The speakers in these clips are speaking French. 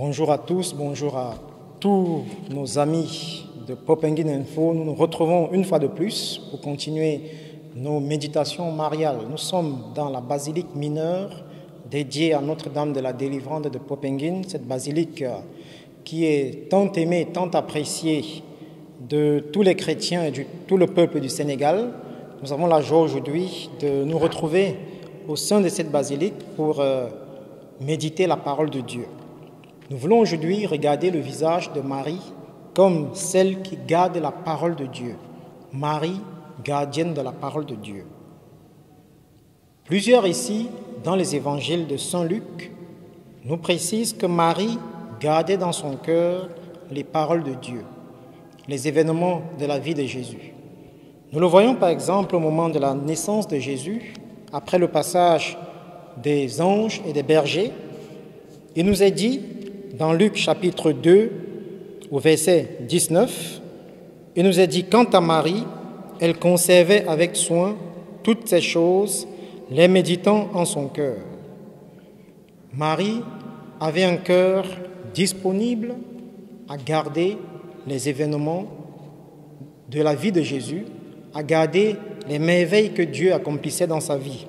Bonjour à tous, bonjour à tous nos amis de Popengin Info. Nous nous retrouvons une fois de plus pour continuer nos méditations mariales. Nous sommes dans la basilique mineure dédiée à Notre-Dame de la Délivrance de Popengin, cette basilique qui est tant aimée, tant appréciée de tous les chrétiens et de tout le peuple du Sénégal. Nous avons la joie aujourd'hui de nous retrouver au sein de cette basilique pour méditer la parole de Dieu. Nous voulons aujourd'hui regarder le visage de Marie comme celle qui garde la parole de Dieu. Marie, gardienne de la parole de Dieu. Plusieurs ici, dans les évangiles de Saint Luc, nous précisent que Marie gardait dans son cœur les paroles de Dieu, les événements de la vie de Jésus. Nous le voyons par exemple au moment de la naissance de Jésus, après le passage des anges et des bergers. Il nous est dit, dans Luc chapitre 2, au verset 19, il nous est dit, quant à Marie, elle conservait avec soin toutes ces choses, les méditant en son cœur. Marie avait un cœur disponible à garder les événements de la vie de Jésus, à garder les merveilles que Dieu accomplissait dans sa vie.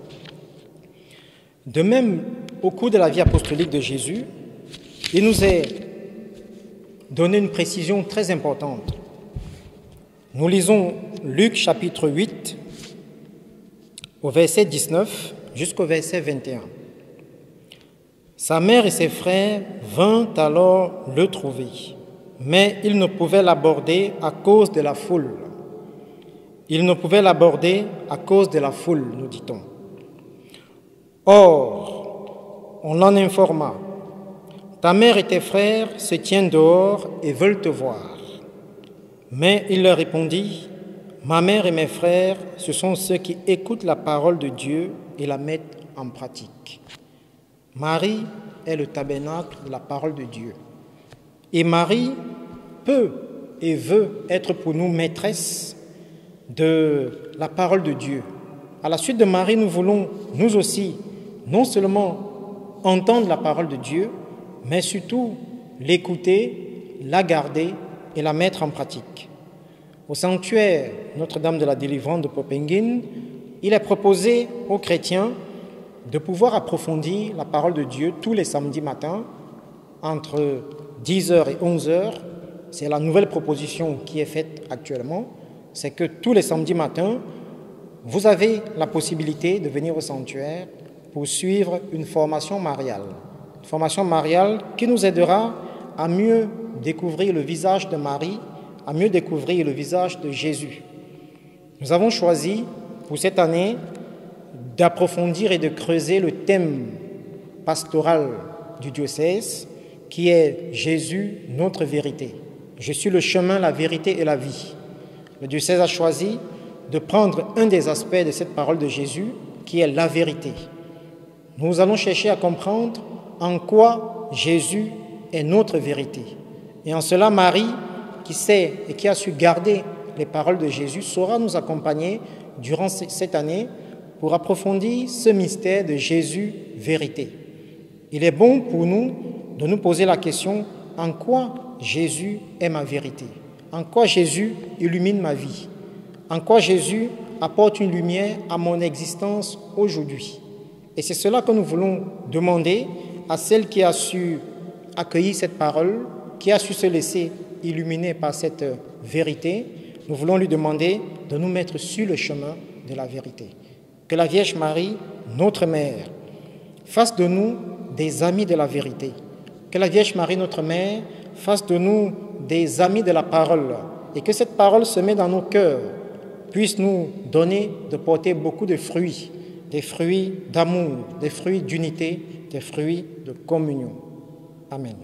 De même, au cours de la vie apostolique de Jésus, il nous est donné une précision très importante. Nous lisons Luc chapitre 8, au verset 19 jusqu'au verset 21. Sa mère et ses frères vinrent alors le trouver, mais ils ne pouvaient l'aborder à cause de la foule. Ils ne pouvaient l'aborder à cause de la foule, nous dit-on. Or, on l'en informa. Ta mère et tes frères se tiennent dehors et veulent te voir. Mais il leur répondit, ma mère et mes frères, ce sont ceux qui écoutent la parole de Dieu et la mettent en pratique. Marie est le tabernacle de la parole de Dieu. Et Marie peut et veut être pour nous maîtresse de la parole de Dieu. À la suite de Marie, nous voulons, nous aussi, non seulement entendre la parole de Dieu, mais surtout l'écouter, la garder et la mettre en pratique. Au sanctuaire Notre-Dame de la Délivrance de Popengin, il est proposé aux chrétiens de pouvoir approfondir la parole de Dieu tous les samedis matins entre 10h et 11h. C'est la nouvelle proposition qui est faite actuellement, c'est que tous les samedis matins, vous avez la possibilité de venir au sanctuaire pour suivre une formation mariale. Une formation mariale qui nous aidera à mieux découvrir le visage de Marie, à mieux découvrir le visage de Jésus. Nous avons choisi pour cette année d'approfondir et de creuser le thème pastoral du diocèse qui est Jésus, notre vérité. Je suis le chemin, la vérité et la vie. Le diocèse a choisi de prendre un des aspects de cette parole de Jésus qui est la vérité. Nous allons chercher à comprendre en quoi Jésus est notre vérité. Et en cela, Marie, qui sait et qui a su garder les paroles de Jésus, saura nous accompagner durant cette année pour approfondir ce mystère de Jésus, vérité. Il est bon pour nous de nous poser la question, en quoi Jésus est ma vérité? En quoi Jésus illumine ma vie? En quoi Jésus apporte une lumière à mon existence aujourd'hui? Et c'est cela que nous voulons demander à celle qui a su accueillir cette parole, qui a su se laisser illuminer par cette vérité. Nous voulons lui demander de nous mettre sur le chemin de la vérité. Que la Vierge Marie, notre Mère, fasse de nous des amis de la vérité. Que la Vierge Marie, notre Mère, fasse de nous des amis de la parole et que cette parole se met dans nos cœurs, puisse nous donner de porter beaucoup de fruits, des fruits d'amour, des fruits d'unité, des fruits de communion. Amen.